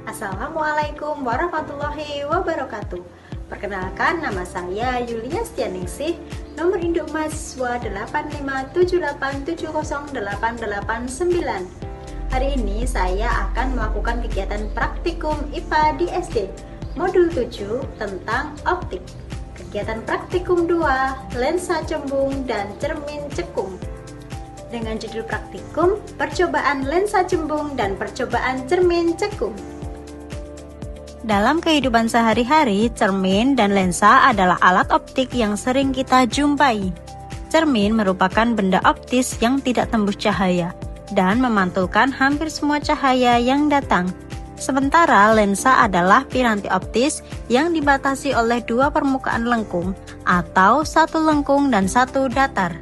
Assalamualaikum warahmatullahi wabarakatuh. Perkenalkan, nama saya Yulia Stianingsih, nomor induk mahasiswa 857870889. Hari ini saya akan melakukan kegiatan praktikum IPA di SD, modul 7 tentang optik. Kegiatan praktikum 2, lensa cembung dan cermin cekung. Dengan judul praktikum, percobaan lensa cembung dan percobaan cermin cekung. Dalam kehidupan sehari-hari, cermin dan lensa adalah alat optik yang sering kita jumpai. Cermin merupakan benda optis yang tidak tembus cahaya dan memantulkan hampir semua cahaya yang datang. Sementara lensa adalah piranti optis yang dibatasi oleh dua permukaan lengkung atau satu lengkung dan satu datar.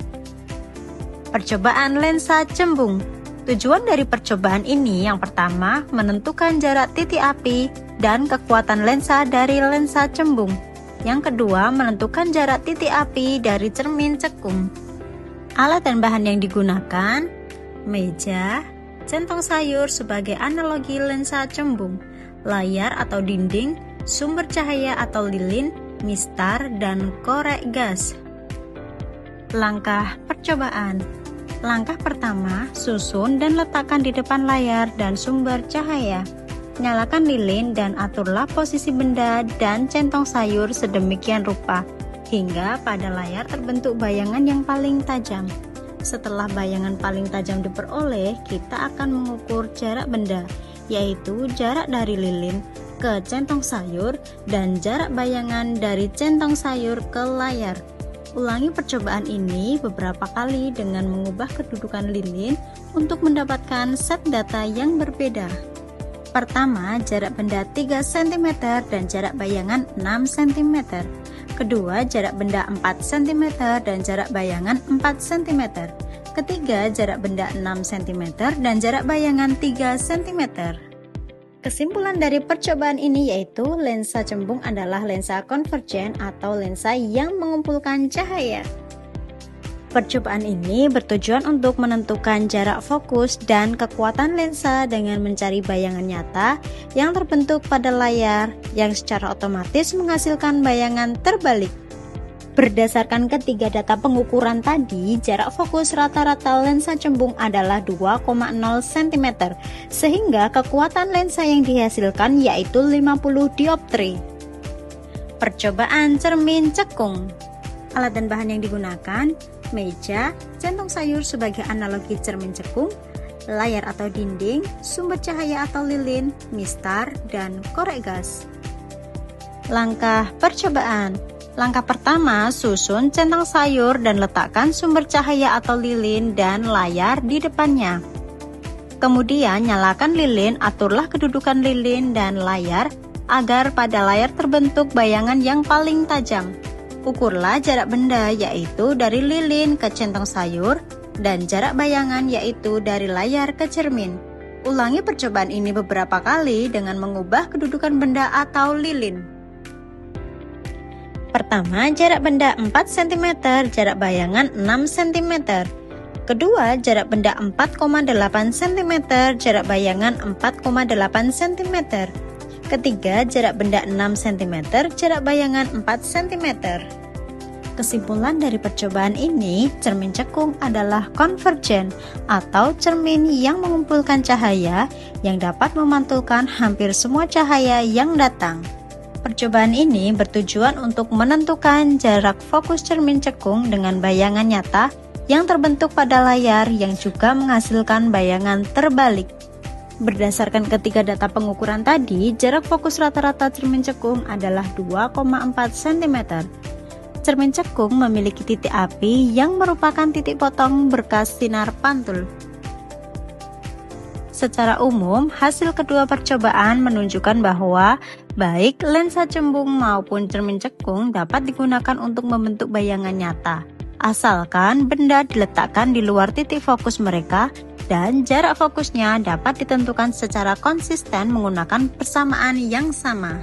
Percobaan lensa cembung. Tujuan dari percobaan ini yang pertama, menentukan jarak titik api dan kekuatan lensa dari lensa cembung. Yang kedua, menentukan jarak titik api dari cermin cekung. Alat dan bahan yang digunakan: meja, centong sayur sebagai analogi lensa cembung, layar atau dinding, sumber cahaya atau lilin, mistar, dan korek gas. Langkah percobaan. Langkah pertama, susun dan letakkan di depan layar dan sumber cahaya. Nyalakan lilin dan aturlah posisi benda dan centong sayur sedemikian rupa hingga pada layar terbentuk bayangan yang paling tajam. Setelah bayangan paling tajam diperoleh, kita akan mengukur jarak benda, yaitu jarak dari lilin ke centong sayur dan jarak bayangan dari centong sayur ke layar. Ulangi percobaan ini beberapa kali dengan mengubah kedudukan lilin untuk mendapatkan set data yang berbeda. Pertama, jarak benda 3 cm dan jarak bayangan 6 cm. Kedua, jarak benda 4 cm dan jarak bayangan 4 cm. Ketiga, jarak benda 6 cm dan jarak bayangan 3 cm. Kesimpulan dari percobaan ini yaitu lensa cembung adalah lensa konvergen atau lensa yang mengumpulkan cahaya. Percobaan ini bertujuan untuk menentukan jarak fokus dan kekuatan lensa dengan mencari bayangan nyata yang terbentuk pada layar yang secara otomatis menghasilkan bayangan terbalik. Berdasarkan ketiga data pengukuran tadi, jarak fokus rata-rata lensa cembung adalah 2,0 cm, sehingga kekuatan lensa yang dihasilkan yaitu 50 dioptri. Percobaan cermin cekung. Alat dan bahan yang digunakan: meja, centong sayur sebagai analogi cermin cekung, layar atau dinding, sumber cahaya atau lilin, mistar, dan korek gas. Langkah percobaan. Langkah pertama, susun centang sayur dan letakkan sumber cahaya atau lilin dan layar di depannya. Kemudian nyalakan lilin, aturlah kedudukan lilin dan layar agar pada layar terbentuk bayangan yang paling tajam. Ukurlah jarak benda yaitu dari lilin ke centang sayur dan jarak bayangan yaitu dari layar ke cermin. Ulangi percobaan ini beberapa kali dengan mengubah kedudukan benda atau lilin. Pertama, jarak benda 4 cm, jarak bayangan 6 cm. Kedua, jarak benda 4,8 cm, jarak bayangan 4,8 cm. Ketiga, jarak benda 6 cm, jarak bayangan 4 cm. Kesimpulan dari percobaan ini, cermin cekung adalah konvergen atau cermin yang mengumpulkan cahaya yang dapat memantulkan hampir semua cahaya yang datang. Percobaan ini bertujuan untuk menentukan jarak fokus cermin cekung dengan bayangan nyata yang terbentuk pada layar yang juga menghasilkan bayangan terbalik. Berdasarkan ketiga data pengukuran tadi, jarak fokus rata-rata cermin cekung adalah 2,4 cm. Cermin cekung memiliki titik api yang merupakan titik potong berkas sinar pantul. Secara umum, hasil kedua percobaan menunjukkan bahwa baik lensa cembung maupun cermin cekung dapat digunakan untuk membentuk bayangan nyata, asalkan benda diletakkan di luar titik fokus mereka dan jarak fokusnya dapat ditentukan secara konsisten menggunakan persamaan yang sama.